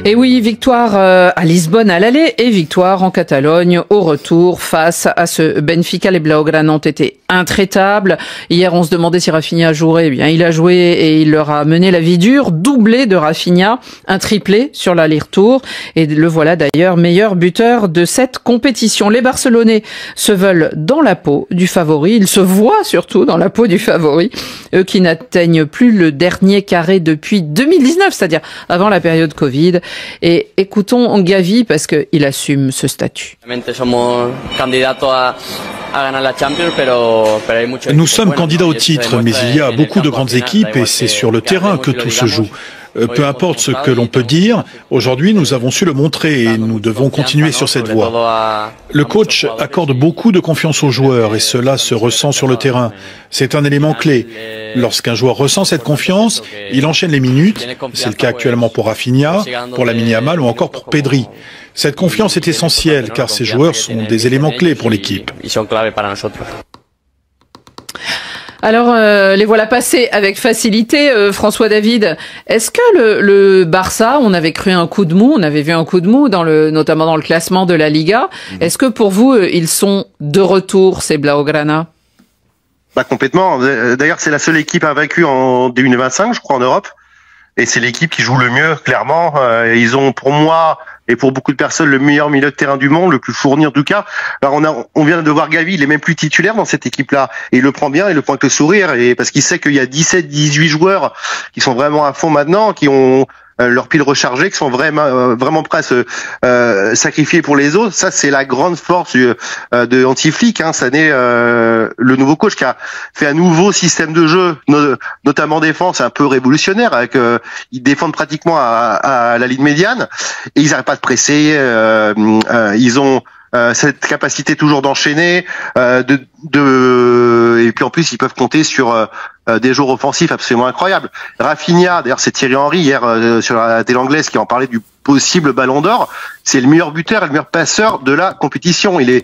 Et oui, victoire à Lisbonne à l'aller et victoire en Catalogne au retour face à ce Benfica. Les Blaugrana ont été intraitables. Hier, on se demandait si Rafinha jouerait. Eh bien, il a joué et il leur a mené la vie dure. Doublé de Rafinha, un triplé sur l'aller-retour. Et le voilà d'ailleurs meilleur buteur de cette compétition. Les Barcelonais se veulent dans la peau du favori. Ils se voient surtout dans la peau du favori. Eux qui n'atteignent plus le dernier carré depuis 2019, c'est-à-dire avant la période Covid. Et écoutons Gavi parce qu'il assume ce statut. Nous sommes candidats au titre, mais il y a beaucoup de grandes équipes et c'est sur le terrain que tout se joue. Peu importe ce que l'on peut dire, aujourd'hui nous avons su le montrer et nous devons continuer sur cette voie. Le coach accorde beaucoup de confiance aux joueurs et cela se ressent sur le terrain. C'est un élément clé. Lorsqu'un joueur ressent cette confiance, il enchaîne les minutes. C'est le cas actuellement pour Rafinha, pour Lamine Yamal ou encore pour Pedri. Cette confiance est essentielle car ces joueurs sont des éléments clés pour l'équipe. Alors, les voilà passés avec facilité, François David. Est-ce que le Barça, on avait cru un coup de mou, on avait vu un coup de mou notamment dans le classement de la Liga. Est-ce que pour vous, ils sont de retour, ces Blaugrana? Complètement. D'ailleurs, c'est la seule équipe invaincue en D1-25, je crois, en Europe. Et c'est l'équipe qui joue le mieux, clairement. Ils ont, pour moi, et pour beaucoup de personnes, le meilleur milieu de terrain du monde, le plus fourni en tout cas. Alors on vient de voir Gavi, il est même plus titulaire dans cette équipe-là. Et il le prend bien, il le prend avec le sourire, et parce qu'il sait qu'il y a 17-18 joueurs qui sont vraiment à fond maintenant, qui ont leur pile rechargée, qui sont vraiment prêts à se sacrifier pour les autres. Ça, c'est la grande force de Hansi-Flick. Ça n'est le nouveau coach qui a fait un nouveau système de jeu, notamment défense, un peu révolutionnaire. Avec ils défendent pratiquement à la ligne médiane et ils n'arrêtent pas de presser. Ils ont cette capacité toujours d'enchaîner, et puis en plus ils peuvent compter sur des joueurs offensifs absolument incroyables. Rafinha, d'ailleurs c'est Thierry Henry hier sur la télé anglaise qui en parlait du possible Ballon d'Or. C'est le meilleur buteur et le meilleur passeur de la compétition. Il est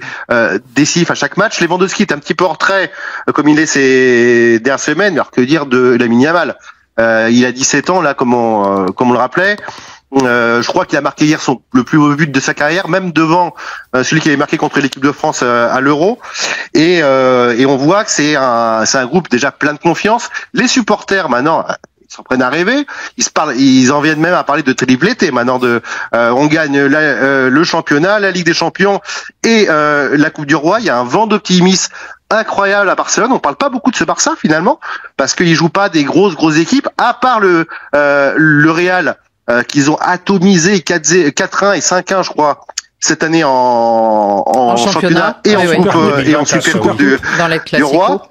décisif à chaque match. Lewandowski est un petit peu en retrait comme il est ces dernières semaines. Alors que dire de Lamine Yamal, il a 17 ans là, comme on le rappelait. Je crois qu'il a marqué hier le plus beau but de sa carrière, même devant celui qui avait marqué contre l'équipe de France à l'Euro. Et on voit que c'est un groupe déjà plein de confiance. Les supporters maintenant, ils s'en prennent à rêver. Ils en viennent même à parler de triplété maintenant. On gagne le championnat, la Ligue des Champions et la Coupe du Roi. Il y a un vent d'optimisme incroyable à Barcelone. On parle pas beaucoup de ce Barça finalement parce qu'ils jouent pas des grosses équipes, à part le Real. Qu'ils ont atomisé 4-1 et 5-1, je crois, cette année en championnat et en Super Coupe du Roi.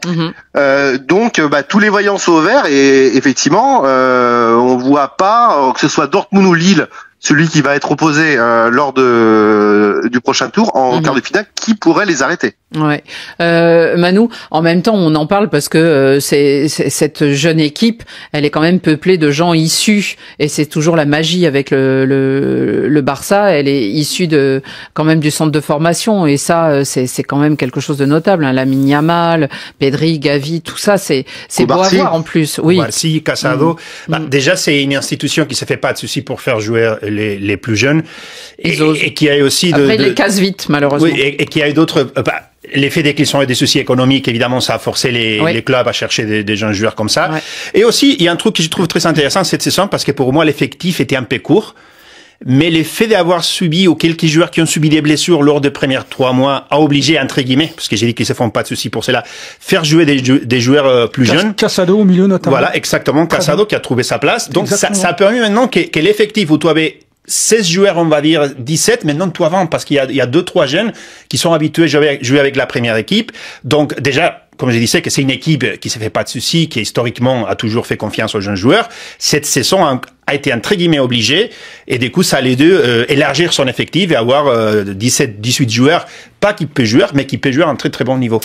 Donc, tous les voyants sont au vert et effectivement, on voit pas que ce soit Dortmund ou Lille, celui qui va être opposé lors du prochain tour en quart de finale, qui pourrait les arrêter. Ouais, Manu, en même temps, on en parle parce que c'est cette jeune équipe, elle est quand même peuplée de gens issus, et c'est toujours la magie avec le Barça. Elle est issue quand même du centre de formation, et ça, c'est quand même quelque chose de notable. Lamine Yamal, Pedri, Gavi, tout ça, c'est beau à voir en plus. Oui. Barsi, Casado. Déjà, c'est une institution qui se fait pas de soucis pour faire jouer les plus jeunes, et qui a aussi après ils les cassent vite malheureusement. Oui, et qui a d'autres. L'effet dès qu'ils ont des soucis économiques, évidemment, ça a forcé les clubs à chercher des jeunes joueurs comme ça. Ouais. Et aussi, il y a un truc que je trouve très intéressant cette saison, parce que pour moi, l'effectif était un peu court. Mais le fait d'avoir subi, ou quelques joueurs qui ont subi des blessures lors des premiers 3 mois, a obligé, entre guillemets, parce que j'ai dit qu'ils se font pas de soucis pour cela, faire jouer des joueurs plus jeunes. Casado au milieu notamment. Voilà, exactement. Casado qui a trouvé sa place. Donc ça a permis maintenant que l'effectif où tu avais 16 joueurs, on va dire 17, maintenant tout avant, parce qu'il y a 2-3 jeunes qui sont habitués à jouer avec la première équipe. Donc déjà, comme je disais, que c'est une équipe qui se fait pas de soucis, qui historiquement a toujours fait confiance aux jeunes joueurs. Cette saison a été entre guillemets obligée, et du coup ça allait élargir son effectif et avoir 17-18 joueurs, pas qui peut jouer, mais qui peut jouer à un très très bon niveau.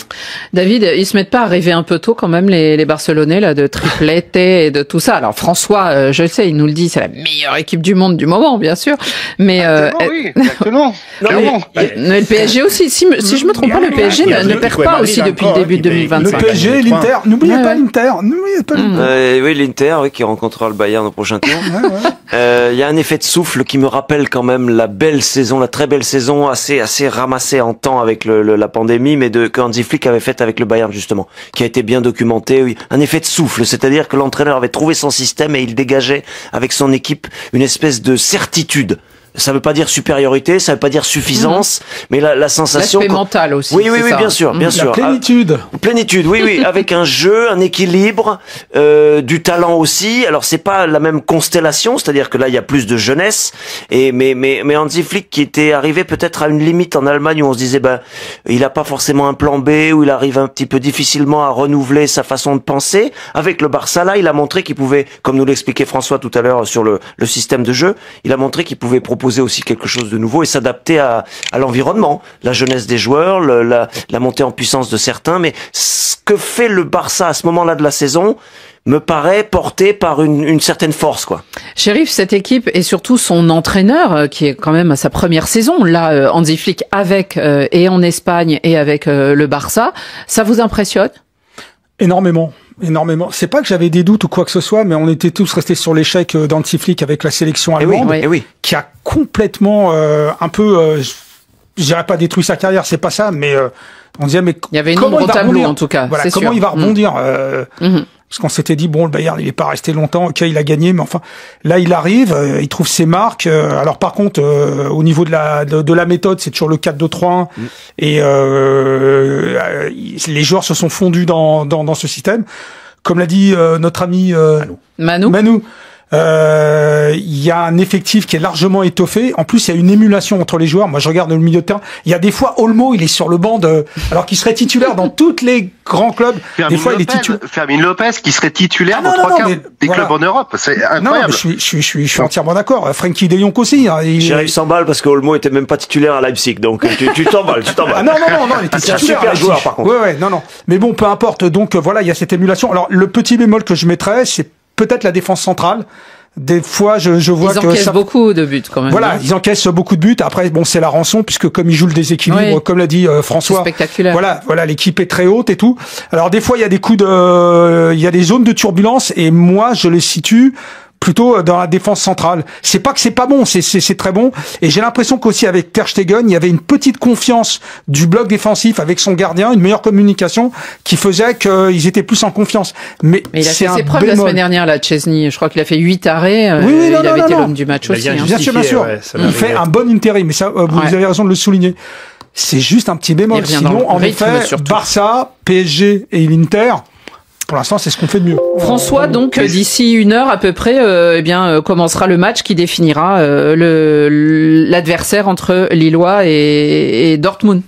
David, ils se mettent pas à rêver un peu tôt quand même les Barcelonais là, de triplette et de tout ça. Alors François, je le sais, il nous le dit, c'est la meilleure équipe du monde du moment, bien sûr. Mais oui, exactement. Le PSG aussi, si je me trompe pas, le PSG ne perd pas aussi depuis le début de 2025. Le PSG, l'Inter, n'oubliez pas l'Inter, oui, l'Inter, qui rencontrera le Bayern au prochain tour. Il y a un effet de souffle qui me rappelle quand même la belle saison, la très belle saison, assez ramassée en temps avec la pandémie, mais que Hansi Flick avait faite avec le Bayern justement, qui a été bien documenté. Oui. Un effet de souffle, c'est-à-dire que l'entraîneur avait trouvé son système et il dégageait avec son équipe une espèce de certitude. Ça veut pas dire supériorité, ça veut pas dire suffisance, mais la sensation. L'aspect mental aussi. Oui, bien sûr, bien sûr. La plénitude. Plénitude, oui, avec un jeu, un équilibre, du talent aussi. Alors c'est pas la même constellation, c'est-à-dire que là il y a plus de jeunesse. Mais Hansi Flick qui était arrivé peut-être à une limite en Allemagne où on se disait il a pas forcément un plan B, où il arrive un petit peu difficilement à renouveler sa façon de penser. Avec le Barça là, il a montré qu'il pouvait, comme nous l'expliquait François tout à l'heure sur le système de jeu, il a montré qu'il pouvait proposer aussi quelque chose de nouveau et s'adapter à l'environnement, la jeunesse des joueurs, la montée en puissance de certains. Mais ce que fait le Barça à ce moment-là de la saison me paraît porté par une certaine force, quoi. Chérif, cette équipe et surtout son entraîneur, qui est quand même à sa première saison, là, Hansi Flick, avec et en Espagne et avec le Barça, ça vous impressionne? Énormément. C'est pas que j'avais des doutes ou quoi que ce soit, mais on était tous restés sur l'échec d'Hansi Flick avec la sélection allemande, qui a complètement un peu, je dirais pas détruit sa carrière, c'est pas ça, mais on disait mais il y avait une comment il va tableau rebondir, en tout cas. Voilà, comment il va rebondir. Parce qu'on s'était dit, bon, le Bayern, il est pas resté longtemps, ok, il a gagné, mais enfin, là, il arrive, il trouve ses marques. Alors, par contre, au niveau de la méthode, c'est toujours le 4-2-3-1. Et les joueurs se sont fondus dans ce système. Comme l'a dit notre ami Manu. Il y a un effectif qui est largement étoffé. En plus, il y a une émulation entre les joueurs. Moi, je regarde le milieu de terrain. Il y a des fois, Olmo, il est sur le banc alors qu'il serait titulaire dans tous les grands clubs. Des fois, il est titulaire. Fermin Lopez, qui serait titulaire dans 3/4 des clubs en Europe. C'est incroyable. Non, je suis entièrement d'accord. Frenkie de Jong aussi. J'arrive 100 balles parce que Olmo était même pas titulaire à Leipzig. Donc, tu t'emballes. Ah non, il était titulaire. C'est un super joueur, par contre. Ouais, non. Mais bon, peu importe. Donc, voilà, il y a cette émulation. Alors, le petit bémol que je mettrais, c'est peut-être la défense centrale. Des fois, je vois que ils encaissent beaucoup de buts quand même. Voilà, ils encaissent beaucoup de buts. Après, bon, c'est la rançon puisque comme ils jouent le déséquilibre, comme l'a dit François, c'est spectaculaire. Voilà, l'équipe est très haute et tout. Alors des fois, il y a des il y a des zones de turbulence et moi, je les situe plutôt dans la défense centrale. C'est pas que c'est pas bon, c'est très bon. Et j'ai l'impression qu'aussi avec Ter Stegen, il y avait une petite confiance du bloc défensif avec son gardien, une meilleure communication qui faisait qu'ils étaient plus en confiance. Mais il a fait ses preuves la semaine dernière, là, Chesney. Je crois qu'il a fait 8 arrêts. Il avait été l'homme du match aussi. Bien sûr. Ouais, il fait un bon intérim. Mais ça, vous avez raison de le souligner. C'est juste un petit bémol. Sinon, en effet, Barça, PSG et l'Inter, pour l'instant, c'est ce qu'on fait de mieux. François, donc, d'ici 1 heure à peu près, commencera le match qui définira l'adversaire entre Lillois et Dortmund.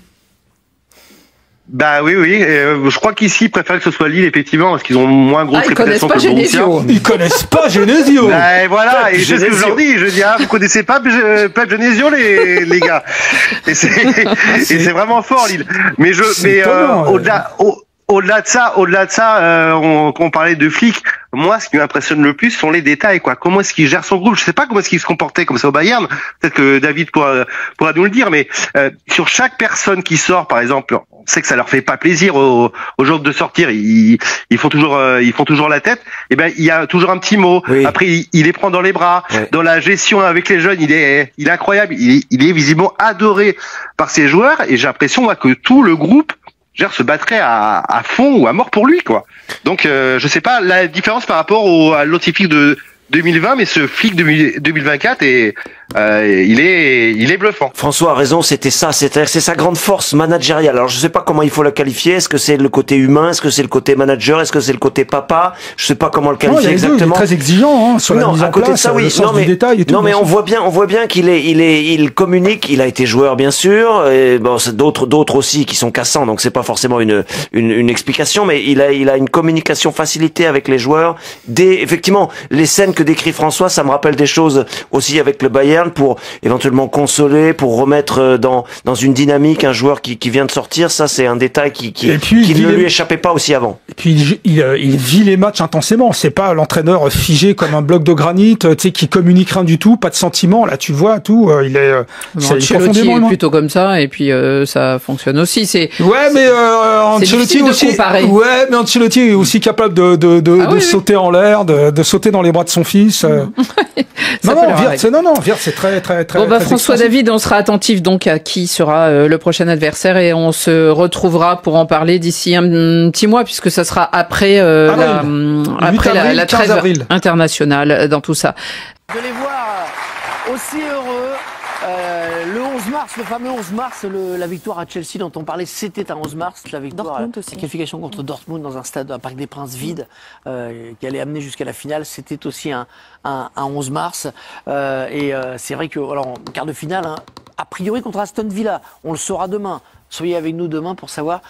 Bah oui. Je crois qu'ici, ils préfèrent que ce soit Lille, effectivement, parce qu'ils ont moins grosse réputation que le Borussia. Ils connaissent pas Genesio. Bah, voilà, et c'est ce que je leur dis. Je dis, vous connaissez pas Pep Genesio, les gars. Et c'est vraiment fort, Lille. Mais au-delà de ça, on parlait de Flick. Moi, ce qui m'impressionne le plus sont les détails, quoi. Comment est-ce qu'il gère son groupe? Je sais pas comment est-ce qu'il se comportait comme ça au Bayern. Peut-être que David pourra nous le dire, mais sur chaque personne qui sort, par exemple, on sait que ça leur fait pas plaisir aux joueurs de sortir. Ils font toujours la tête. Et ben, il y a toujours un petit mot. Oui. Après, il les prend dans les bras. Ouais. Dans la gestion avec les jeunes, il est incroyable. Il est visiblement adoré par ses joueurs. Et j'ai l'impression, moi, que tout le groupe se battrait à fond ou à mort pour lui, quoi. Donc, je sais pas la différence par rapport à l'autre Flick de 2020, mais ce Flick de 2024 il est bluffant. François a raison, c'est sa grande force managériale. Alors je sais pas comment il faut la qualifier. Est-ce que c'est le côté humain? Est-ce que c'est le côté manager? Est-ce que c'est le côté papa? Je sais pas comment le qualifier exactement. Il est très exigeant sur la mise en place, de ça, oui. Non mais on voit bien il communique. Il a été joueur bien sûr. Et bon, c'est d'autres aussi qui sont cassants. Donc c'est pas forcément une explication, mais il a une communication facilitée avec les joueurs. Effectivement, les scènes que décrit François, ça me rappelle des choses aussi avec le Bayern. externe pour éventuellement consoler, pour remettre dans une dynamique un joueur qui vient de sortir. Ça, c'est un détail qui ne lui échappait pas aussi avant. Et puis il vit les matchs intensément. C'est pas l'entraîneur figé comme un bloc de granit, tu sais, qui communique rien du tout, pas de sentiment. Là, tu vois tout. Il est Ancelotti est plutôt comme ça, et puis ça fonctionne aussi. Ouais, mais Ancelotti aussi. Ouais, mais Ancelotti est aussi capable de sauter en l'air, de sauter dans les bras de son fils. Wirtz, c'est très Bon, bah, François David, on sera attentif donc à qui sera le prochain adversaire, et on se retrouvera pour en parler d'ici un petit mois, puisque ça sera après la trêve internationale dans tout ça. De les voir aussi heureux. Le 11 mars, le fameux 11 mars, la victoire à Chelsea dont on parlait, c'était un 11 mars. La victoire, la qualification contre Dortmund dans un Parc des Princes vide qui allait amener jusqu'à la finale, c'était aussi un 11 mars. C'est vrai que, alors, en quart de finale, a priori contre Aston Villa, on le saura demain. Soyez avec nous demain pour savoir,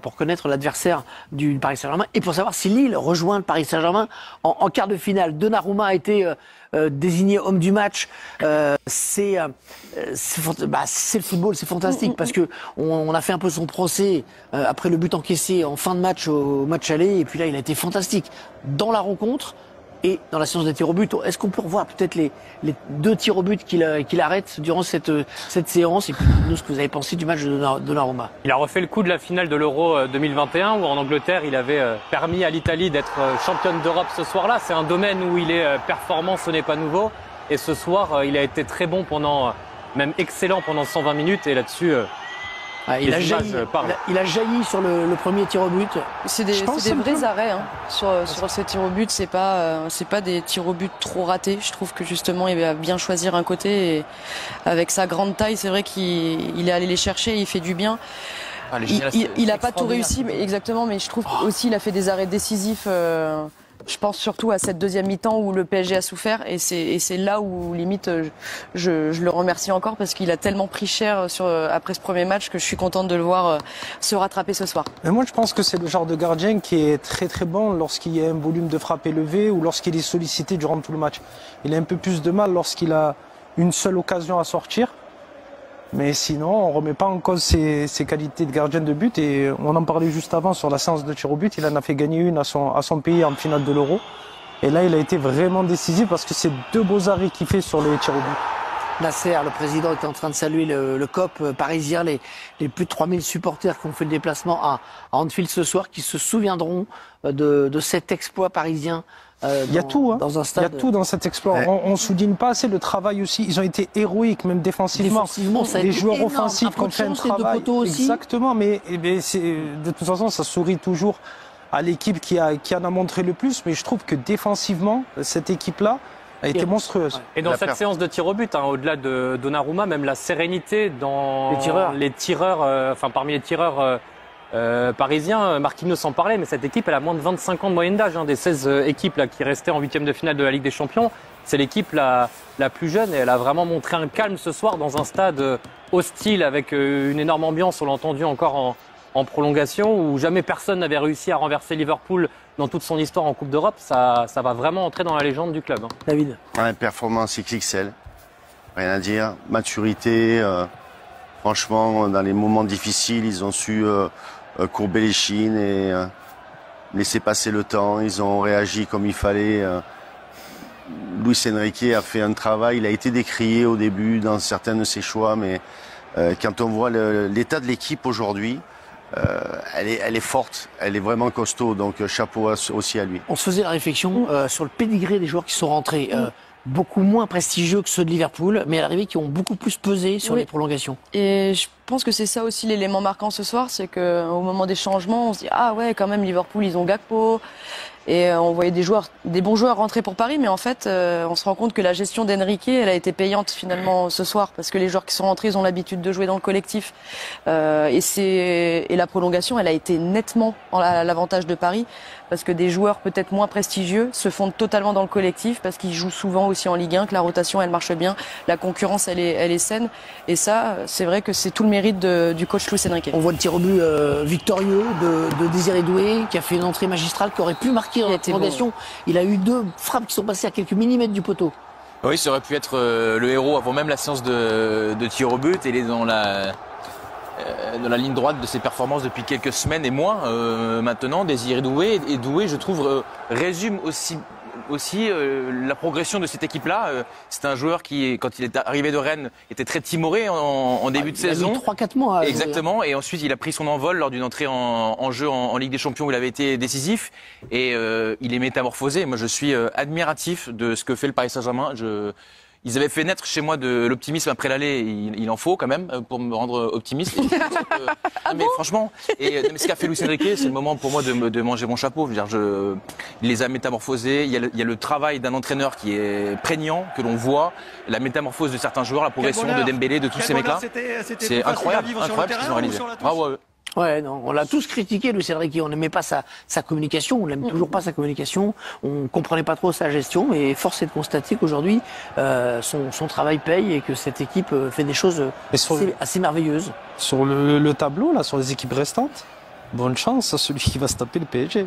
pour connaître l'adversaire du Paris Saint-Germain et pour savoir si Lille rejoint le Paris Saint-Germain en quart de finale. Donnarumma a été désigné homme du match. C'est le football, c'est fantastique parce que on a fait un peu son procès après le but encaissé en fin de match au match aller, et puis là il a été fantastique dans la rencontre et dans la séance des tirs au but. Est-ce qu'on peut revoir peut-être les 2 tirs au but qu'il arrête durant cette séance, et puis nous, ce que vous avez pensé du match de Donnarumma? Il a refait le coup de la finale de l'Euro 2021 où en Angleterre il avait permis à l'Italie d'être championne d'Europe ce soir-là. C'est un domaine où il est performant, ce n'est pas nouveau, et ce soir il a été très bon même excellent pendant 120 minutes, et là-dessus il a jailli sur le premier tir au but. C'est des vrais arrêts sur ces tirs au but. C'est pas des tirs au but trop ratés. Je trouve que justement il va bien choisir un côté, et avec sa grande taille, c'est vrai qu'il est allé les chercher. Il fait du bien. Il a pas tout réussi, mais exactement. Mais je trouve aussi il a fait des arrêts décisifs. Je pense surtout à cette deuxième mi-temps où le PSG a souffert, et c'est là où limite je le remercie encore, parce qu'il a tellement pris cher après ce premier match que je suis contente de le voir se rattraper ce soir. Mais moi je pense que c'est le genre de gardien qui est très très bon lorsqu'il y a un volume de frappe élevé ou lorsqu'il est sollicité durant tout le match. Il a un peu plus de mal lorsqu'il a une seule occasion à sortir. Mais sinon, on ne remet pas en cause ses qualités de gardien de but. Et on en parlait juste avant sur la séance de tir au but. Il en a fait gagner une à son pays en finale de l'Euro. Et là, il a été vraiment décisif parce que c'est 2 beaux arrêts qu'il fait sur les tirs au but. Nasser, le président, était en train de saluer le COP parisien, les plus de 3000 supporters qui ont fait le déplacement à Anfield ce soir, qui se souviendront de cet exploit parisien. Il y a tout, dans un stade. Il y a tout dans cet exploit. Ouais. On souligne pas assez le travail aussi. Ils ont été héroïques, même défensivement. Ça a les été joueurs énorme. offensifs qui ont fait un travail. Exactement, mais de toute façon, ça sourit toujours à l'équipe qui en a montré le plus. Mais je trouve que défensivement, cette équipe-là a été monstrueuse. Et dans cette séance de tir au but, au-delà de Donnarumma, même la sérénité dans les tireurs, parmi les tireurs parisien, Marquinhos en parlait, mais cette équipe elle a moins de 25 ans de moyenne d'âge, des 16 équipes là, qui restaient en 8e de finale de la Ligue des Champions. C'est l'équipe la plus jeune, et elle a vraiment montré un calme ce soir dans un stade hostile avec une énorme ambiance, on l'a entendu encore en prolongation, où jamais personne n'avait réussi à renverser Liverpool dans toute son histoire en Coupe d'Europe. Ça va vraiment entrer dans la légende du club. David. Performance XXL, rien à dire, maturité, franchement dans les moments difficiles ils ont su courber les chines et laisser passer le temps. Ils ont réagi comme il fallait. Luis Enrique a fait un travail. Il a été décrié au début dans certains de ses choix, mais quand on voit l'état de l'équipe aujourd'hui, elle est forte, elle est vraiment costaud. Donc chapeau aussi à lui. On se faisait la réflexion sur le pédigré des joueurs qui sont rentrés. Beaucoup moins prestigieux que ceux de Liverpool, mais à l'arrivée qui ont beaucoup plus pesé sur les prolongations. Et je pense que c'est ça aussi l'élément marquant ce soir, c'est qu'au moment des changements, on se dit ah ouais, quand même Liverpool ils ont Gakpo, et on voyait des bons joueurs rentrer pour Paris, mais en fait on se rend compte que la gestion d'Enrique elle a été payante finalement ce soir, parce que les joueurs qui sont rentrés ils ont l'habitude de jouer dans le collectif, et la prolongation elle a été nettement à l'avantage de Paris, parce que des joueurs peut-être moins prestigieux se fondent totalement dans le collectif, parce qu'ils jouent souvent aussi en Ligue 1, que la rotation elle marche bien, la concurrence elle est saine, et ça c'est vrai que c'est tout le mérite du coach Luis Enrique. On voit le tir au but victorieux de Désiré Doué, qui a fait une entrée magistrale, qui aurait pu marquer en prolongation. Il a eu 2 frappes qui sont passées à quelques millimètres du poteau. Oui, ça aurait pu être le héros avant même la séance de tir au but. Il est dans la ligne droite de ses performances depuis quelques semaines et mois maintenant. Désiré Doué, et Doué, je trouve, résume aussi la progression de cette équipe-là. C'est un joueur qui, quand il est arrivé de Rennes, était très timoré en début de saison. Il a mis 3-4 mois. Exactement. Et ensuite, il a pris son envol lors d'une entrée en jeu en Ligue des Champions où il avait été décisif. Et il est métamorphosé. Moi, je suis admiratif de ce que fait le Paris Saint-Germain. Ils avaient fait naître chez moi de l'optimisme après l'aller. Il en faut quand même pour me rendre optimiste. Mais franchement, mais ce qu'a fait Luis Enrique, c'est le moment pour moi de manger mon chapeau. Je veux dire, il les a métamorphosés. Il y a le travail d'un entraîneur qui est prégnant, que l'on voit, la métamorphose de certains joueurs, la progression de Dembélé, de tous ces mecs-là. C'est incroyable, incroyable ce qu'ils ont réalisé. Bravo. Ouais, non, on l'a tous critiqué, Luis Enrique. On n'aimait pas sa communication, on n'aime toujours pas sa communication. On comprenait pas trop sa gestion, mais force est de constater qu'aujourd'hui, son travail paye et que cette équipe fait des choses assez merveilleuses. Sur le tableau, là, sur les équipes restantes, bonne chance à celui qui va se taper le PSG.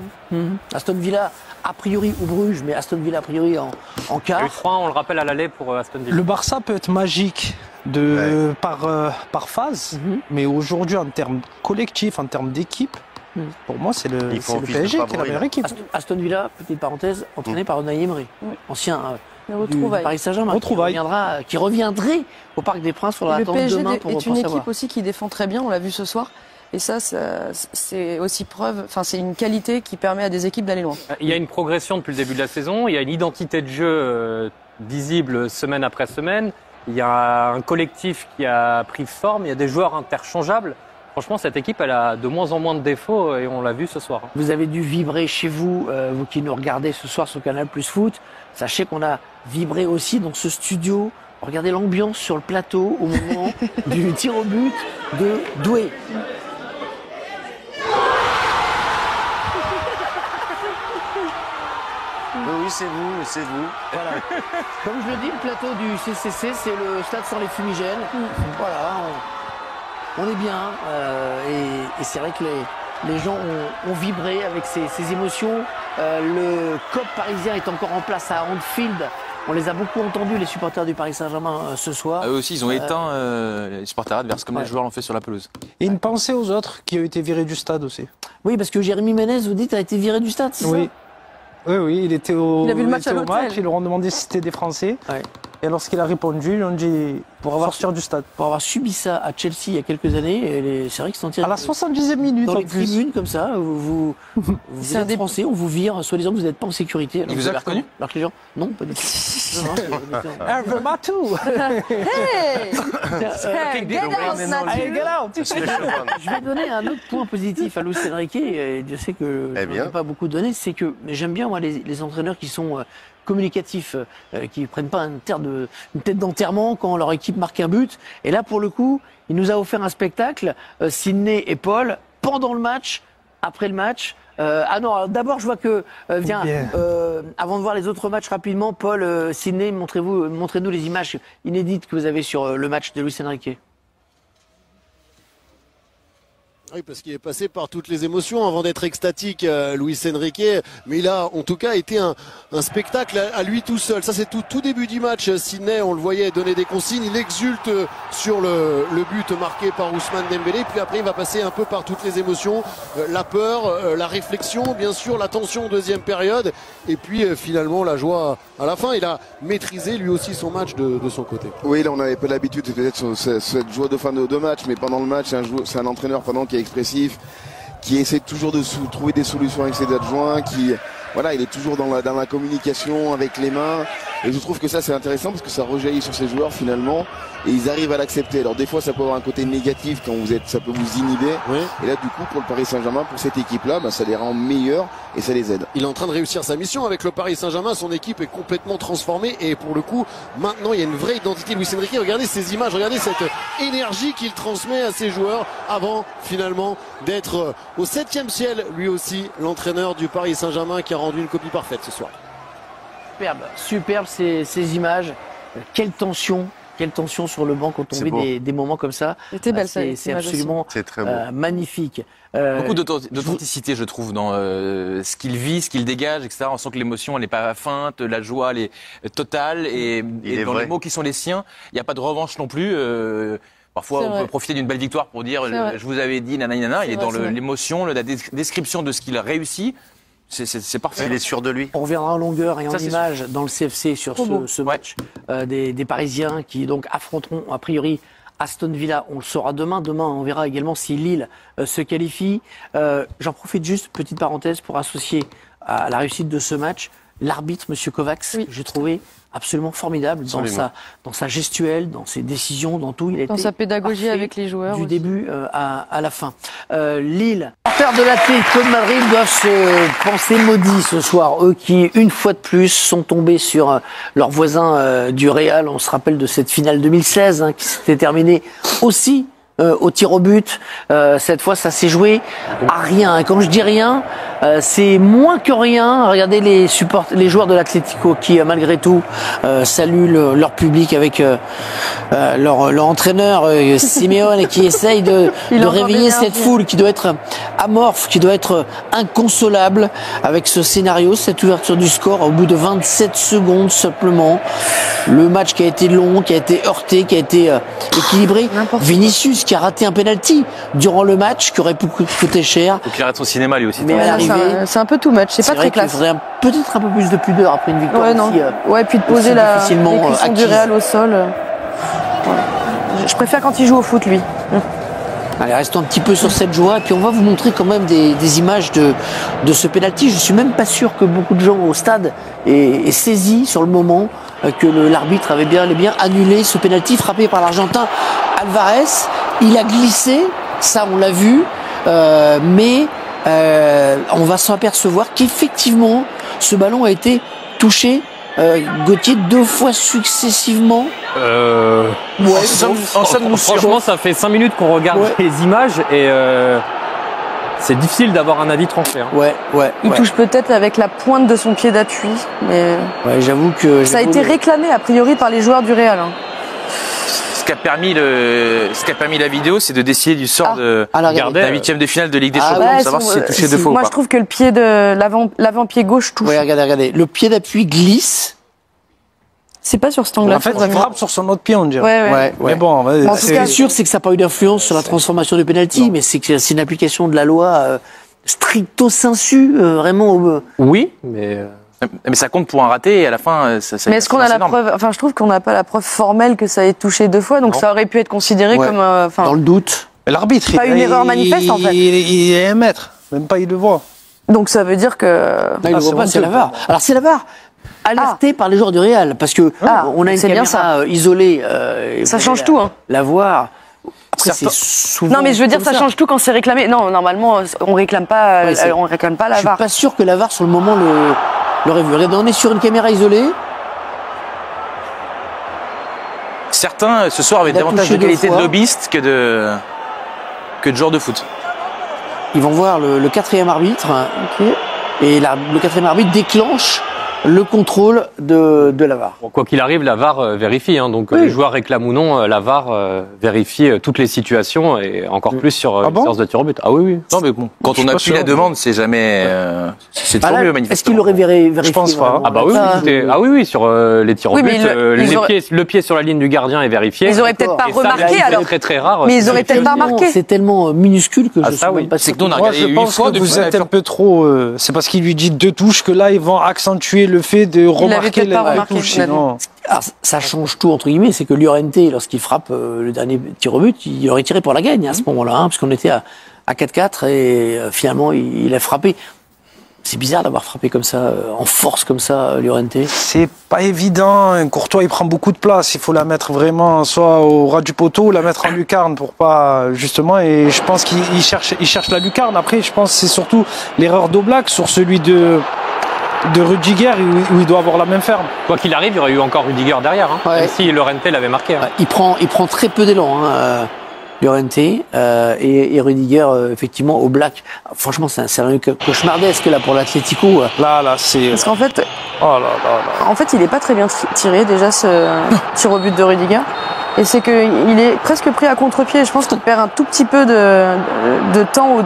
Aston Villa, a priori, ou Bruges, mais Aston Villa, a priori, en quart. U3, on le rappelle à l'aller pour Aston Villa. Le Barça peut être magique par phase, mais aujourd'hui, en termes collectifs, en termes d'équipe, pour moi, c'est le PSG qui est la meilleure équipe. Aston Villa, petite parenthèse, entraîné par Unai Emery, ancien du Paris Saint-Germain, qui reviendrait au Parc des Princes. Faudra attendre demain pour est une équipe aussi qui défend très bien, on l'a vu ce soir. Et ça c'est aussi preuve, enfin c'est une qualité qui permet à des équipes d'aller loin. Il y a une progression depuis le début de la saison, il y a une identité de jeu visible semaine après semaine, il y a un collectif qui a pris forme, il y a des joueurs interchangeables. Franchement, cette équipe, elle a de moins en moins de défauts et on l'a vu ce soir. Vous avez dû vibrer chez vous, vous qui nous regardez ce soir sur Canal+ Foot. Sachez qu'on a vibré aussi dans ce studio. Regardez l'ambiance sur le plateau au moment du tir au but de Doué. Oui, c'est vous. Voilà. Comme je le dis, le plateau du CCC, c'est le stade sans les fumigènes. Voilà, on est bien. Et c'est vrai que les gens ont vibré avec ces émotions. Le COP parisien est encore en place à Anfield. On les a beaucoup entendus, les supporters du Paris Saint-Germain, ce soir. Eux aussi, ils ont éteint les supporters adverses, comme les joueurs l'ont fait sur la pelouse. Et une pensée aux autres qui ont été virés du stade aussi. Oui, parce que Jérémy Ménez, vous dites, a été viré du stade, c'est ça ? Oui, il était il a vu le match à l'hôtel. Ils leur ont demandé si c'était des Français. Ouais. Et lorsqu'il a répondu, ils lui ont dit pour sortir du stade. Pour avoir subi ça à Chelsea il y a quelques années, c'est vrai qu'ils s'en tirent. À la 70e minute, dans les tribunes comme ça, vous êtes Français, on vous vire, soi-disant que vous n'êtes pas en sécurité. Et vous avez reconnu ? Alors que les gens, non, pas du tout. Hervé Matou. Hey, get out. Je vais donner un autre point positif à Luis Enrique, et Dieu sait que je n'en ai pas beaucoup donné, c'est que j'aime bien moi les entraîneurs qui sont communicatifs, qui prennent pas une tête d'enterrement quand leur équipe marque un but. Et là, pour le coup, il nous a offert un spectacle, Sidney et Paul, pendant le match, après le match. Ah non, d'abord je vois que avant de voir les autres matchs rapidement, Paul, Sidney, montrez-nous les images inédites que vous avez sur le match de Luis Enrique. Oui, parce qu'il est passé par toutes les émotions avant d'être extatique, Luis Enrique. Mais il a, en tout cas, été un spectacle à lui tout seul. Ça, c'est tout début du match. Sidney, on le voyait donner des consignes. Il exulte sur le but marqué par Ousmane Dembélé. Puis après, il va passer un peu par toutes les émotions. La peur, la réflexion, bien sûr, la tension en deuxième période. Et puis, finalement, la joie à la fin. Il a maîtrisé, lui aussi, son match de son côté. Oui, là, on n'avait pas l'habitude, peut-être, sur cette joie de fin de match. Mais pendant le match, c'est un entraîneur qui est expressif, qui essaie toujours de trouver des solutions avec ses adjoints, il est toujours dans la communication avec les mains, et je trouve que ça c'est intéressant parce que ça rejaillit sur ces joueurs finalement et ils arrivent à l'accepter. Alors des fois ça peut avoir un côté négatif quand ça peut vous inhiber, et là du coup pour le Paris Saint-Germain, pour cette équipe là, ça les rend meilleurs et ça les aide. Il est en train de réussir sa mission avec le Paris Saint-Germain, son équipe est complètement transformée et pour le coup maintenant il y a une vraie identité Luis Enrique. Regardez ces images, regardez cette énergie qu'il transmet à ses joueurs avant finalement d'être au 7e ciel lui aussi, l'entraîneur du Paris Saint-Germain qui a rendu une copie parfaite ce soir. Superbe ces images, quelle tension, Quelle tension sur le banc quand on vit des moments comme ça. C'était belle, c'est absolument magnifique. Beaucoup d'authenticité, je trouve, dans ce qu'il vit, ce qu'il dégage, etc. On sent que l'émotion, elle n'est pas feinte, la joie, elle est totale, et dans les mots qui sont les siens, il n'y a pas de revanche non plus. Parfois, on peut profiter d'une belle victoire pour dire je vous avais dit, nanana. Il est dans l'émotion, la description de ce qu'il a réussi. C'est parfait. Il est sûr de lui. On reviendra en longueur et en image dans le CFC sur ce match des Parisiens qui donc affronteront a priori Aston Villa. On le saura demain. Demain, on verra également si Lille se qualifie. J'en profite juste, petite parenthèse, pour associer à la réussite de ce match l'arbitre, Monsieur Kovacs. J'ai trouvé absolument formidable dans sa gestuelle, dans ses décisions, dans tout. Il dans sa pédagogie avec les joueurs. Du début à la fin. Lille. Les supporters de l'Atlético de Madrid doivent se penser maudits ce soir. Eux qui, une fois de plus, sont tombés sur leurs voisins du Real. On se rappelle de cette finale 2016 qui s'était terminée aussi au tir au but. Cette fois, ça s'est joué à rien. Et quand je dis rien, c'est moins que rien. Regardez les joueurs de l'Atlético qui, malgré tout, saluent leur public avec leur entraîneur Simeone, et qui essaye de réveiller cette foule qui doit être amorphe, qui doit être inconsolable avec ce scénario, cette ouverture du score au bout de 27 secondes simplement. Le match qui a été long, qui a été heurté, qui a été équilibré. Vinicius qui a raté un penalty durant le match qui aurait pu coûter cher. Donc il arrête son cinéma lui aussi. Mais à l'arrivée, c'est un peu too much, c'est pas très classe. Il faudrait peut-être un peu plus de pudeur après une victoire. Puis de poser les cuissons du Real au sol. Je préfère quand il joue au foot, lui. Allez, restons un petit peu sur cette joie, et puis on va vous montrer quand même des images de ce penalty. Je suis même pas sûr que beaucoup de gens au stade aient saisi sur le moment que l'arbitre avait bien annulé ce penalty frappé par l'Argentin Alvarez. Il a glissé, ça on l'a vu, mais on va s'apercevoir qu'effectivement ce ballon a été touché. Gauthier 2 fois successivement. Franchement, ça fait 5 minutes qu'on regarde les images et c'est difficile d'avoir un avis tranché. Il touche peut-être avec la pointe de son pied d'appui, mais j'avoue que ça a été réclamé a priori par les joueurs du Real. Ce qui a permis la vidéo, c'est de décider du sort de la 8e de finale de Ligue des Champions, pour savoir si c'est touché 2 fois. Moi, je trouve que le pied de l'avant-pied gauche touche. Regardez, le pied d'appui glisse. C'est pas sur cet angle-là. En fait, il frappe sur son autre pied, on dirait. Mais bon, ce qui est sûr, c'est que ça n'a pas eu d'influence sur la transformation du penalty, mais c'est que c'est une application de la loi stricto sensu, vraiment. Oui, mais ça compte pour un raté et à la fin, mais est-ce qu'on a la preuve? Enfin, je trouve qu'on n'a pas la preuve formelle que ça ait touché 2 fois, donc ça aurait pu être considéré comme. Dans le doute. L'arbitre. Pas une erreur manifeste en fait. Il est 1 mètre, même pas il le voit. Donc ça veut dire que. Il le voit pas, c'est la VAR. Alors c'est la VAR. Alerté par les joueurs du Real, parce que on a une caméra isolée. Ça change tout, hein. La voir. Après, c'est souvent. Non, mais je veux dire, ça change tout quand c'est réclamé. Non, normalement, on réclame pas la VAR. Je suis pas sûr que la VAR sur le moment l'aurait vu. Regardez, on est sur une caméra isolée. Certains ce soir avaient davantage de qualité de lobbyiste que de joueurs de foot. Ils vont voir le 4e arbitre. Et le 4e arbitre déclenche le contrôle de la VAR. Bon, quoi qu'il arrive, la VAR vérifie. Donc les joueurs réclament ou non, la VAR vérifie toutes les situations et encore plus sur une séance de tir au but. Ah oui. Non, mais bon, quand on appuie la demande, c'est jamais. C'est toujours mieux, manifestement. Est-ce qu'il l'aurait vérifié? Je pense pas. Ah bah oui, sur les tirs au but, le pied sur la ligne du gardien est vérifié. Ils auraient peut-être pas remarqué alors. C'est très rare. Mais ils auraient peut-être pas remarqué. C'est tellement minuscule que je sais pas. C'est que nous on a Moi, regardé je pense que vous êtes un peu trop. C'est parce qu'il lui dit 2 touches que là ils vont accentuer le fait de remarquer les touches. Sinon... Alors, ça change tout entre guillemets, c'est que Llorente, lorsqu'il frappe le dernier tir au but, il aurait tiré pour la gagne à ce moment-là, parce qu'on était à 4-4 et finalement il a frappé. C'est bizarre d'avoir frappé comme ça, en force comme ça, Llorente. C'est pas évident. Courtois, il prend beaucoup de place. Il faut la mettre vraiment soit au ras du poteau ou la mettre en lucarne pour pas, justement. Et je pense qu'il cherche la lucarne. Après, je pense que c'est surtout l'erreur d'Oblak sur celui de Rudiger où il doit avoir la même ferme. Quoi qu'il arrive, il y aurait eu encore Rudiger derrière, même si Llorente l'avait marqué. Il prend très peu d'élan, Llorente et Rudiger, effectivement, au Black. Franchement, c'est un cauchemardesque là pour l'Atlético. Là, c'est. Parce qu'en fait, en fait, il est pas très bien tiré déjà ce tir au but de Rudiger. Et c'est qu'il est presque pris à contre-pied. Je pense qu'il perd un tout petit peu de temps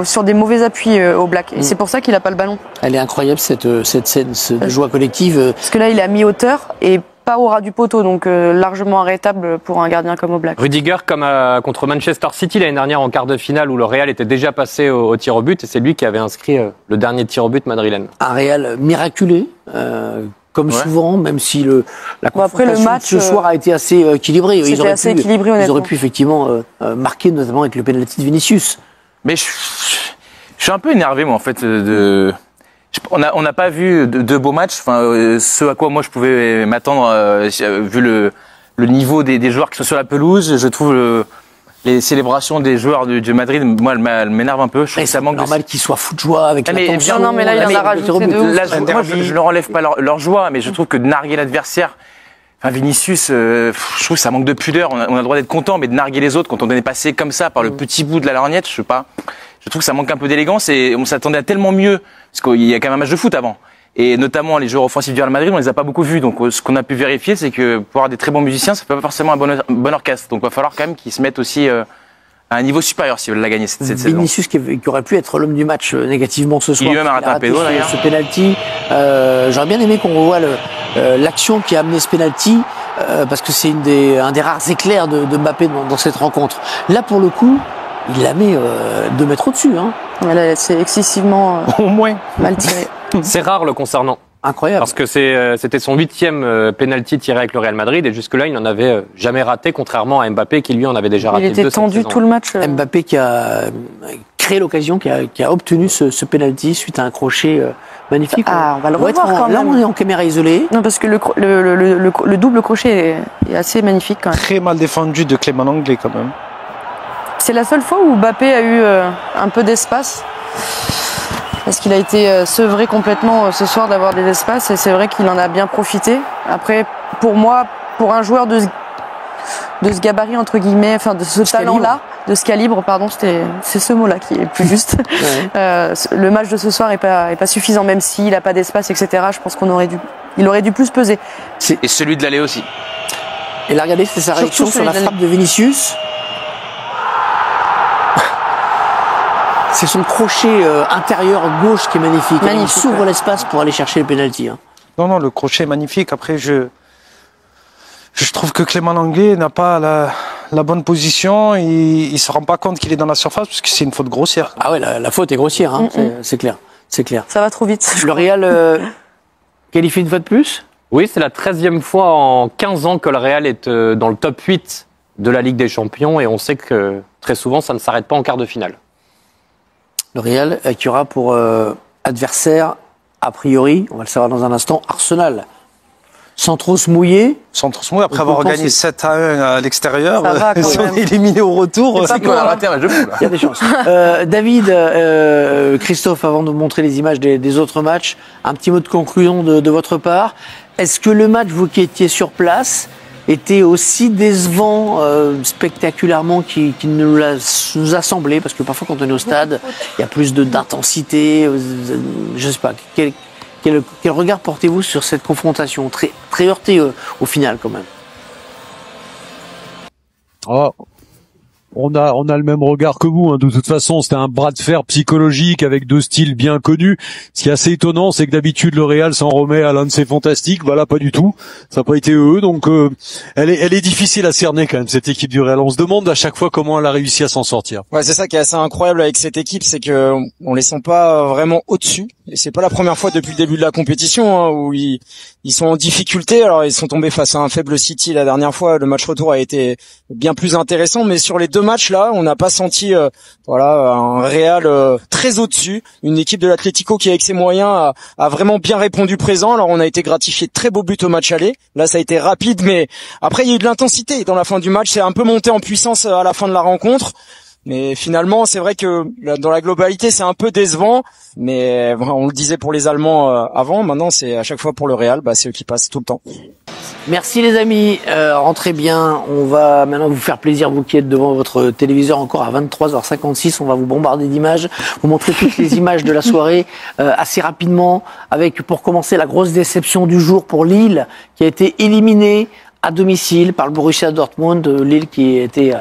sur des mauvais appuis au Black. Et c'est pour ça qu'il n'a pas le ballon. Elle est incroyable cette scène de joie collective. Parce que là, il est à mi-hauteur et pas au ras du poteau, donc largement arrêtable pour un gardien comme Oblak. Rudiger, comme contre Manchester City l'année dernière en quart de finale où le Real était déjà passé au tir au but, et c'est lui qui avait inscrit le dernier tir au but madrilène. Un Real miraculé, comme souvent, même si la confrontation après, le match, ce soir a été assez équilibré. C'était assez équilibré, honnêtement. Ils auraient pu effectivement marquer, notamment avec le penalty de Vinicius. Mais je suis un peu énervé, moi, en fait, on n'a pas vu de beaux matchs. Enfin, ce à quoi moi je pouvais m'attendre, vu le niveau des joueurs qui sont sur la pelouse. Je trouve les célébrations des joueurs du Madrid, moi, elles m'énervent un peu. Je trouve que ça manque normal qu'ils soient fous de joie avec la tension. Non, mais là, il en a rajouté de ouf. Là, moi, je leur enlève pas leur joie, mais je trouve que de narguer l'adversaire. Enfin, Vinicius, je trouve que ça manque de pudeur. On a le droit d'être content, mais de narguer les autres quand on est passé comme ça par le petit bout de la lorgnette, je sais pas. Je trouve que ça manque un peu d'élégance et on s'attendait à tellement mieux parce qu'il y a quand même un match de foot avant. Et notamment les joueurs offensifs du Real Madrid, on les a pas beaucoup vus. Donc ce qu'on a pu vérifier, c'est que pour avoir des très bons musiciens, ça fait pas forcément un bon orchestre. Donc il va falloir quand même qu'ils se mettent aussi à un niveau supérieur s'ils veulent la gagner cette saison. Vinicius qui aurait pu être l'homme du match négativement ce soir. Il lui a rattrapé ce penalty. J'aurais bien aimé qu'on revoie l'action qui a amené ce penalty parce que c'est un des rares éclairs de Mbappé dans cette rencontre. Là pour le coup, il la met 2 mètres au-dessus. Hein. C'est excessivement au moins mal tiré. C'est rare le concernant. Incroyable. Parce que c'était son 8e penalty tiré avec le Real Madrid et jusque-là, il n'en avait jamais raté, contrairement à Mbappé qui lui en avait déjà raté 2. Il était tendu tout le match. Mbappé qui a créé l'occasion, qui a obtenu ce penalty suite à un crochet magnifique. Ah, on va le revoir quand même. Là, on est en caméra isolée. Non, parce que le double crochet est assez magnifique quand même. Très mal défendu de Clément Lenglet quand même. C'est la seule fois où Mbappé a eu un peu d'espace. Parce qu'il a été sevré complètement ce soir d'avoir des espaces et c'est vrai qu'il en a bien profité. Après, pour moi, pour un joueur de ce gabarit, entre guillemets, enfin de ce talent-là, de ce calibre, pardon, c'est ce mot-là qui est plus juste. Ouais. Le match de ce soir est pas suffisant, même s'il n'a pas d'espace, etc. Je pense il aurait dû plus peser. Et celui de l'aller aussi. Et là, regardez, c'est sa réaction sur la frappe de Vinicius. C'est son crochet intérieur gauche qui est magnifique. Il s'ouvre l'espace pour aller chercher le penalty. Hein. Non, le crochet est magnifique. Après, je trouve que Clément Lenglet n'a pas la bonne position. Il se rend pas compte qu'il est dans la surface parce que c'est une faute grossière. Ah ouais, la faute est grossière. Hein. C'est clair. C'est clair. Ça va trop vite. Le Real qualifie une fois de plus. Oui, c'est la 13e fois en 15 ans que le Real est dans le top 8 de la Ligue des Champions et on sait que très souvent, ça ne s'arrête pas en quart de finale. Le Real qui aura pour adversaire, a priori, on va le savoir dans un instant, Arsenal. Sans trop se mouiller. Sans trop se mouiller, après avoir gagné 7-1 à l'extérieur, ils sont éliminés au retour. C'est qu'on a raté un match de fou, là. Il y a des chances. David, Christophe, avant de vous montrer les images des autres matchs, un petit mot de conclusion de votre part. Est-ce que le match, vous qui étiez sur place, était aussi décevant spectaculairement qu'il nous a semblé, parce que parfois quand on est au stade, il y a plus d'intensité, je sais pas, quel regard portez-vous sur cette confrontation très heurtée au final quand même? On a le même regard que vous, hein. De toute façon, c'était un bras de fer psychologique avec 2 styles bien connus. Ce qui est assez étonnant, c'est que d'habitude le Real s'en remet à l'un de ses fantastiques. Voilà, pas du tout. Ça n'a pas été eux. Donc, elle est difficile à cerner quand même, cette équipe du Real. On se demande à chaque fois comment elle a réussi à s'en sortir. Ouais, c'est ça qui est assez incroyable avec cette équipe, c'est que on les sent pas vraiment au-dessus. Et c'est pas la première fois depuis le début de la compétition hein, où ils sont en difficulté. Alors, ils sont tombés face à un faible City la dernière fois. Le match retour a été bien plus intéressant, mais sur les 2 matchs là, on n'a pas senti un Real très au-dessus, une équipe de l'Atlético qui avec ses moyens a vraiment bien répondu présent. Alors on a été gratifié de très beaux buts au match aller. Là ça a été rapide, mais après il y a eu de l'intensité dans la fin du match, c'est un peu monté en puissance à la fin de la rencontre. Mais finalement, c'est vrai que dans la globalité, c'est un peu décevant. Mais on le disait pour les Allemands avant, maintenant c'est à chaque fois pour le Real, c'est eux qui passent tout le temps. Merci les amis, rentrez bien. On va maintenant vous faire plaisir, vous qui êtes devant votre téléviseur encore à 23h56. On va vous bombarder d'images, vous montrer toutes les images de la soirée assez rapidement. Avec pour commencer la grosse déception du jour pour Lille, qui a été éliminée à domicile par le Borussia Dortmund, Lille qui était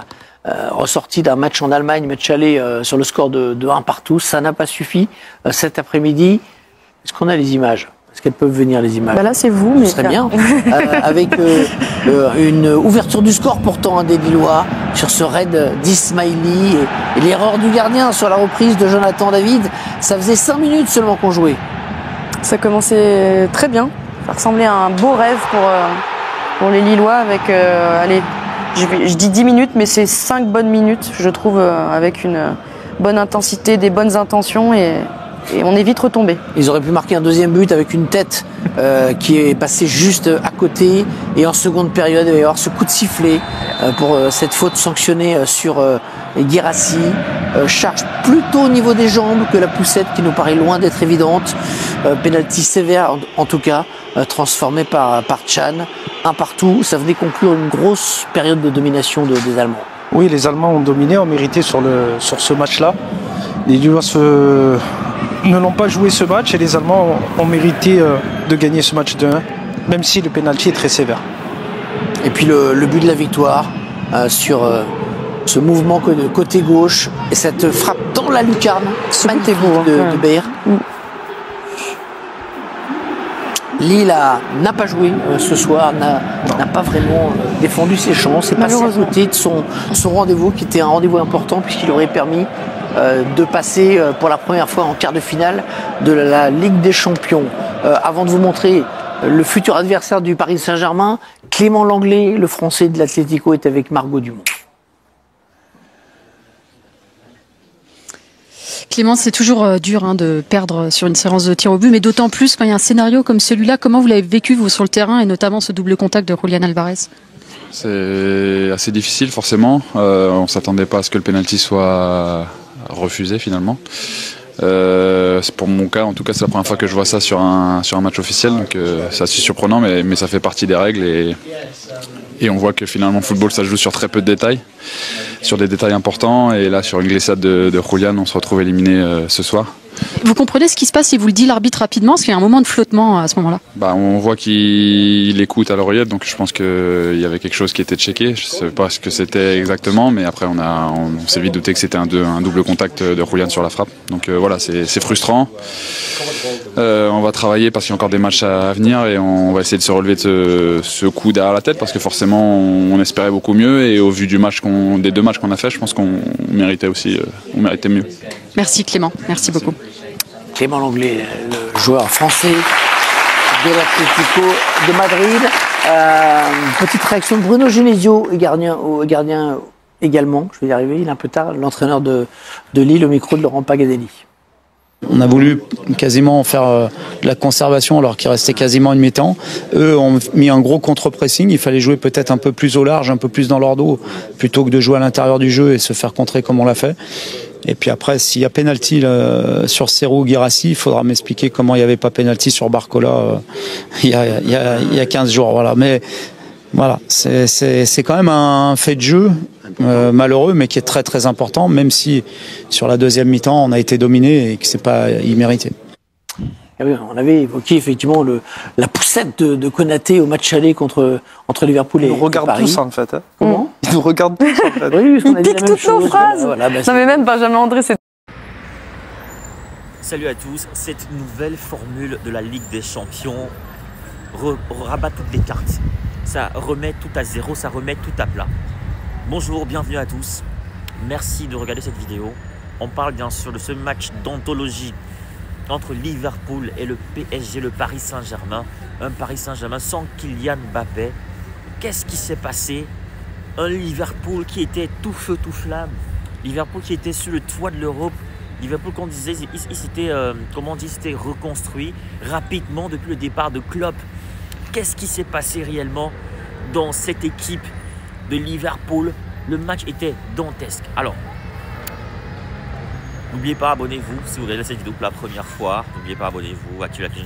ressorti d'un match en Allemagne, match aller sur le score de 1 partout. Ça n'a pas suffi cet après-midi. Est-ce qu'on a les images ? Est-ce qu'elles peuvent venir, les images ? Bah là, c'est vous, mais ce serait bien. Avec une ouverture du score pourtant des Lillois sur ce raid d'Ismaili et l'erreur du gardien sur la reprise de Jonathan David. Ça faisait 5 minutes seulement qu'on jouait. Ça commençait très bien. Ça ressemblait à un beau rêve pour les Lillois avec, allez, je dis 10 minutes, mais c'est 5 bonnes minutes, je trouve, avec une bonne intensité, des bonnes intentions et on est vite retombé. Ils auraient pu marquer un deuxième but avec une tête qui est passée juste à côté. Et en seconde période, il va y avoir ce coup de sifflet pour cette faute sanctionnée sur Guirassy. Charge plutôt au niveau des jambes que la poussette qui nous paraît loin d'être évidente. Penalty sévère en tout cas, transformé par Can. 1 partout, ça venait conclure une grosse période de domination des Allemands. Oui, les Allemands ont dominé, ont mérité sur ce match-là. Les Lillois ne l'ont pas joué ce match et les Allemands ont mérité de gagner ce match de 1, même si le pénalty est très sévère. Et puis le but de la victoire sur ce mouvement côté gauche et cette frappe dans la lucarne magnifique de Baer. Lille n'a pas joué ce soir, n'a pas vraiment défendu ses chances, est passé à côté de son rendez-vous qui était un rendez-vous important puisqu'il aurait permis de passer pour la première fois en quart de finale de la Ligue des Champions. Avant de vous montrer le futur adversaire du Paris Saint-Germain, Clément Langlais, le Français de l'Atlético, est avec Margot Dumont. Clément, c'est toujours dur de perdre sur une séance de tir au but, mais d'autant plus quand il y a un scénario comme celui-là. Comment vous l'avez vécu, vous, sur le terrain, et notamment ce double contact de Julián Álvarez ? C'est assez difficile, forcément. On ne s'attendait pas à ce que le pénalty soit refusé, finalement. Pour mon cas, en tout cas, c'est la première fois que je vois ça sur un match officiel, donc c'est assez surprenant, mais ça fait partie des règles et on voit que finalement le football, ça se joue sur très peu de détails, sur des détails importants, et là sur une glissade de Julián, on se retrouve éliminé ce soir. Vous comprenez ce qui se passe si vous le dit l'arbitre rapidement, parce qu'il y a un moment de flottement à ce moment-là. On voit qu'il écoute à l'oreillette, donc je pense qu'il y avait quelque chose qui était checké. Je ne sais pas ce que c'était exactement, mais après on s'est vite douté que c'était un double contact de Julián sur la frappe. Donc voilà, c'est frustrant. On va travailler parce qu'il y a encore des matchs à venir et on va essayer de se relever de ce coup derrière la tête, parce que forcément on espérait beaucoup mieux, et au vu des 2 matchs qu'on a fait, je pense qu'on méritait mieux. Merci Clément, merci beaucoup. Clément Langlais, le joueur français de l'Atlético de Madrid. Petite réaction de Bruno Genesio, gardien également, je vais y arriver, il est un peu tard, l'entraîneur de Lille, au micro de Laurent Pagadelli. On a voulu quasiment faire de la conservation alors qu'il restait quasiment une mi-temps. Eux ont mis un gros contre-pressing, il fallait jouer peut-être un peu plus au large, un peu plus dans leur dos, plutôt que de jouer à l'intérieur du jeu et se faire contrer comme on l'a fait. Et puis après, s'il y a pénalty sur Serhou Guirassy, il faudra m'expliquer comment il n'y avait pas pénalty sur Barcola il y a 15 jours. Voilà. Mais voilà, c'est quand même un fait de jeu malheureux, mais qui est très très important, même si sur la deuxième mi-temps, on a été dominé et que c'est pas immérité. On avait évoqué effectivement la poussette de Konaté au match aller entre Liverpool et Paris. Ils nous regardent tous en fait. Comment ? Ils nous regardent tous en fait. Oui, ils piquent toutes nos phrases. Non mais même Benjamin André, c'est... Salut à tous, cette nouvelle formule de la Ligue des Champions rabat toutes les cartes. Ça remet tout à zéro, ça remet tout à plat. Bonjour, bienvenue à tous. Merci de regarder cette vidéo. On parle bien sûr de ce match d'anthologie entre Liverpool et le PSG, le Paris Saint-Germain. Un Paris Saint-Germain sans Kylian Mbappé. Qu'est-ce qui s'est passé? Un Liverpool qui était tout feu, tout flamme. Liverpool qui était sur le toit de l'Europe. Liverpool, qu'on disait, il s'était reconstruit rapidement depuis le départ de Klopp. Qu'est-ce qui s'est passé réellement dans cette équipe de Liverpool? Le match était dantesque. Alors, n'oubliez pas, abonnez-vous si vous regardez cette vidéo pour la première fois. N'oubliez pas, abonnez-vous, activez la cloche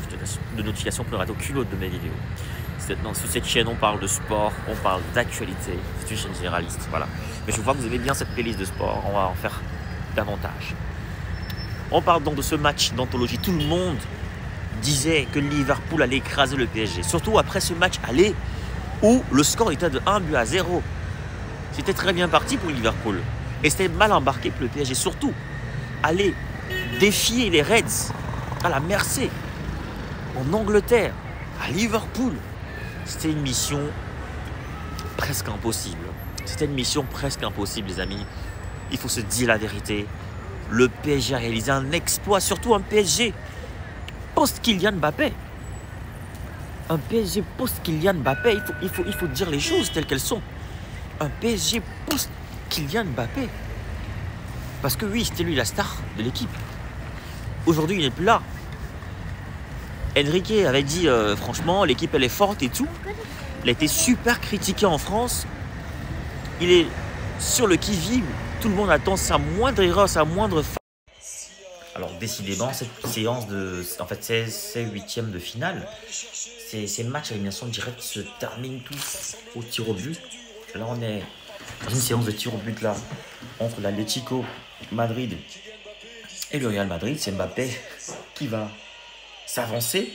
de notification pour ne rater aucune autre de mes vidéos. Sur cette chaîne, on parle de sport, on parle d'actualité. C'est une chaîne généraliste, voilà. Mais je vois que vous aimez bien cette playlist de sport, on va en faire davantage. On parle donc de ce match d'anthologie. Tout le monde disait que Liverpool allait écraser le PSG. Surtout après ce match aller où le score était de 1-0. C'était très bien parti pour Liverpool. Et c'était mal embarqué pour le PSG. Surtout, aller défier les Reds à la Mercey, en Angleterre, à Liverpool. C'était une mission presque impossible. C'était une mission presque impossible, les amis. Il faut se dire la vérité. Le PSG a réalisé un exploit, surtout un PSG post-Kylian Mbappé. Un PSG post-Kylian Mbappé, il faut dire les choses telles qu'elles sont. Un PSG post-Kylian Mbappé. Parce que oui, c'était lui la star de l'équipe. Aujourd'hui, il n'est plus là. Enrique avait dit, franchement, l'équipe elle est forte et tout. Il a été super critiqué en France. Il est sur le qui-vive. Tout le monde attend sa moindre erreur, sa moindre faute. Alors décidément, cette séance en fait, ces huitièmes de finale, ces matchs à élimination directe se terminent tous au tir au but. Là, on est dans une séance de tir au but là entre l'Atlético Madrid et le Real Madrid. C'est Mbappé qui va s'avancer.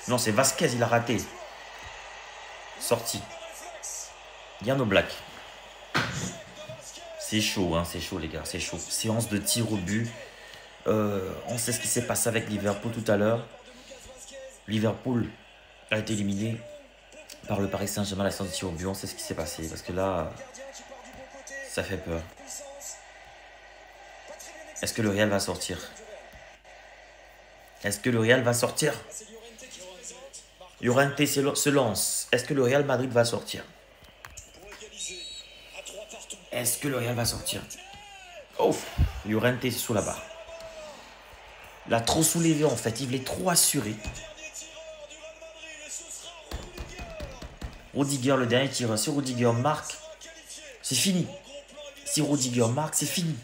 Non, c'est Vasquez, il a raté. Sorti. Yann Oblak. C'est chaud, hein, c'est chaud les gars, c'est chaud. Séance de tir au but. On sait ce qui s'est passé avec Liverpool tout à l'heure. Liverpool a été éliminé par le Paris Saint-Germain à la séance de tir au but. On sait ce qui s'est passé parce que là, ça fait peur. Est-ce que le Real va sortir? Est-ce que le Real va sortir? Llorente se lance. Est-ce que le Real Madrid va sortir? Est-ce que le Real va sortir? Oh, Llorente est sous la barre. Il a trop soulevé en fait. Il est trop assuré. Rudiger, le dernier tireur. Si Rudiger marque, c'est fini. Si Rudiger marque, c'est fini.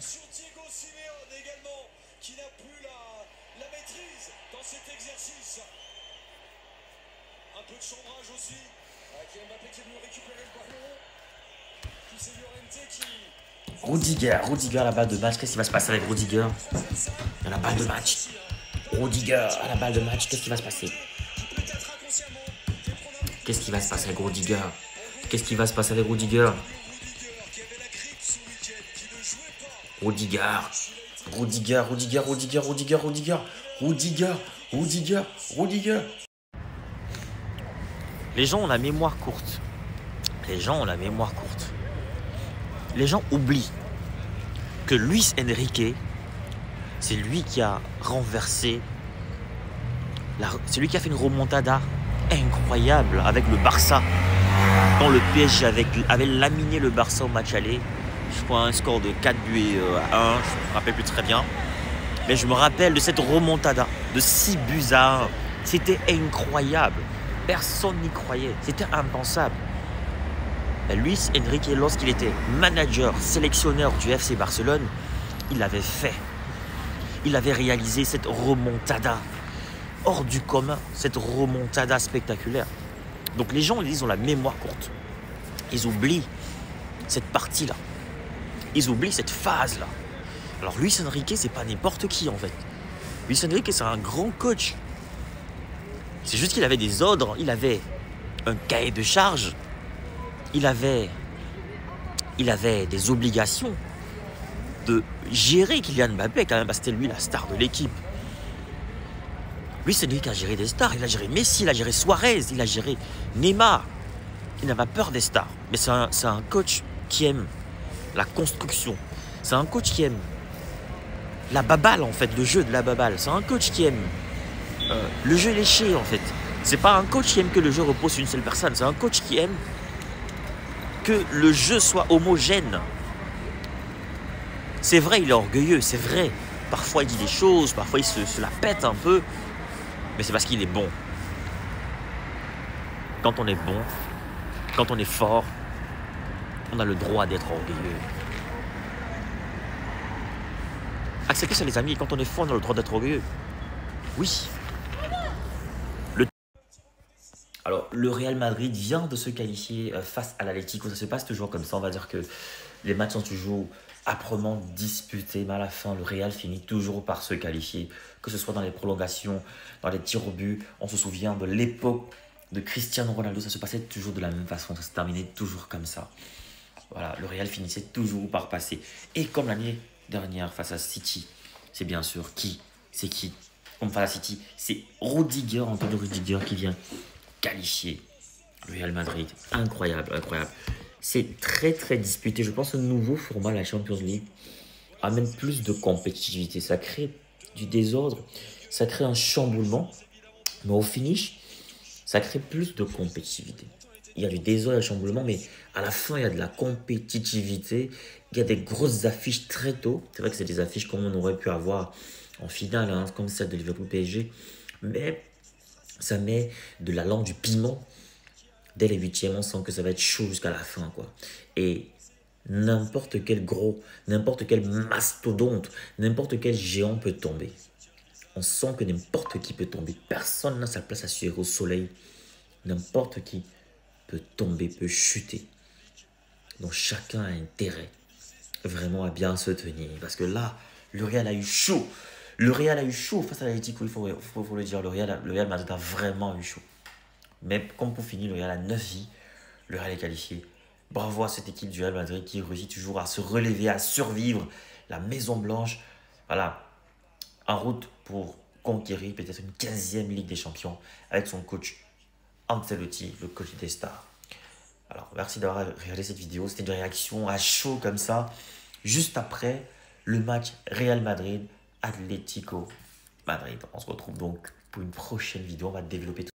Rudiger à la balle de match. Qu'est-ce qui va se passer avec Rudiger? À la balle de match. Rudiger à la balle de match. Qu'est-ce qui va se passer? Qu'est-ce qui va se passer avec Rudiger? Qu'est-ce qui va se passer avec Rudiger? Rudiger. Les gens ont la mémoire courte. Les gens oublient que Luis Enrique, c'est lui qui a renversé, c'est lui qui a fait une remontada incroyable avec le Barça. Quand le PSG avait laminé le Barça au match aller, je crois un score de 4 buts à 1, je ne me rappelle plus très bien. Mais je me rappelle de cette remontada de 6 buts à 1. C'était incroyable. Personne n'y croyait. C'était impensable. Luis Enrique, lorsqu'il était manager, sélectionneur du FC Barcelone, il l'avait fait. Il avait réalisé cette remontada hors du commun, cette remontada spectaculaire. Donc les gens, ils ont la mémoire courte. Ils oublient cette partie-là. Ils oublient cette phase-là. Alors Luis Enrique, c'est pas n'importe qui en fait. Luis Enrique, c'est un grand coach. C'est juste qu'il avait des ordres, il avait un cahier de charges. Il avait des obligations de gérer Kylian Mbappé quand même, parce que c'était lui la star de l'équipe. Lui, c'est lui qui a géré des stars. Il a géré Messi, il a géré Suarez, il a géré Neymar. Il n'a pas peur des stars. Mais c'est un coach qui aime la construction. C'est un coach qui aime la baballe en fait, le jeu de la baballe. C'est un coach qui aime le jeu léché en fait. C'est pas un coach qui aime que le jeu repose sur une seule personne. C'est un coach qui aime que le jeu soit homogène. C'est vrai, il est orgueilleux, c'est vrai. Parfois, il dit des choses, parfois, il se la pète un peu. Mais c'est parce qu'il est bon. Quand on est bon, quand on est fort, on a le droit d'être orgueilleux. Acceptez ça, les amis. Quand on est fort, on a le droit d'être orgueilleux. Oui. Alors, le Real Madrid vient de se qualifier face à l'Atlético. Ça se passe toujours comme ça. On va dire que les matchs sont toujours âprement disputé, mais à la fin, le Real finit toujours par se qualifier, que ce soit dans les prolongations, dans les tirs au but. On se souvient de l'époque de Cristiano Ronaldo, ça se passait toujours de la même façon, ça se terminait toujours comme ça. Voilà, le Real finissait toujours par passer. Et comme l'année dernière face à City, c'est bien sûr qui? C'est qui? Comme face à City, c'est Rudiger, Antonio Rudiger qui vient qualifier le Real Madrid. Incroyable, incroyable. C'est très très disputé. Je pense que le nouveau format de la Champions League amène plus de compétitivité. Ça crée du désordre, ça crée un chamboulement, mais au finish, ça crée plus de compétitivité. Il y a du désordre et du chamboulement, mais à la fin, il y a de la compétitivité. Il y a des grosses affiches très tôt. C'est vrai que c'est des affiches comme on aurait pu avoir en finale, hein, comme celle de Liverpool PSG. Mais ça met de la langue, du piment. Dès les huitièmes, on sent que ça va être chaud jusqu'à la fin, quoi. Et n'importe quel gros, n'importe quel mastodonte, n'importe quel géant peut tomber. On sent que n'importe qui peut tomber. Personne n'a sa place assurée au soleil. N'importe qui peut tomber, peut chuter. Donc chacun a intérêt vraiment à bien se tenir. Parce que là, le Real a eu chaud. Le Real a eu chaud face à l'Atlético, il faut le dire. Le Real Madrid a vraiment eu chaud. Mais comme pour finir, le Real a 9 vies. Le Real est qualifié. Bravo à cette équipe du Real Madrid qui réussit toujours à se relever, à survivre. La Maison Blanche, voilà, en route pour conquérir peut-être une 15e Ligue des Champions avec son coach Ancelotti, le coach des stars. Alors, merci d'avoir regardé cette vidéo. C'était une réaction à chaud comme ça, juste après le match Real Madrid-Atlético Madrid. On se retrouve donc pour une prochaine vidéo. On va développer tout.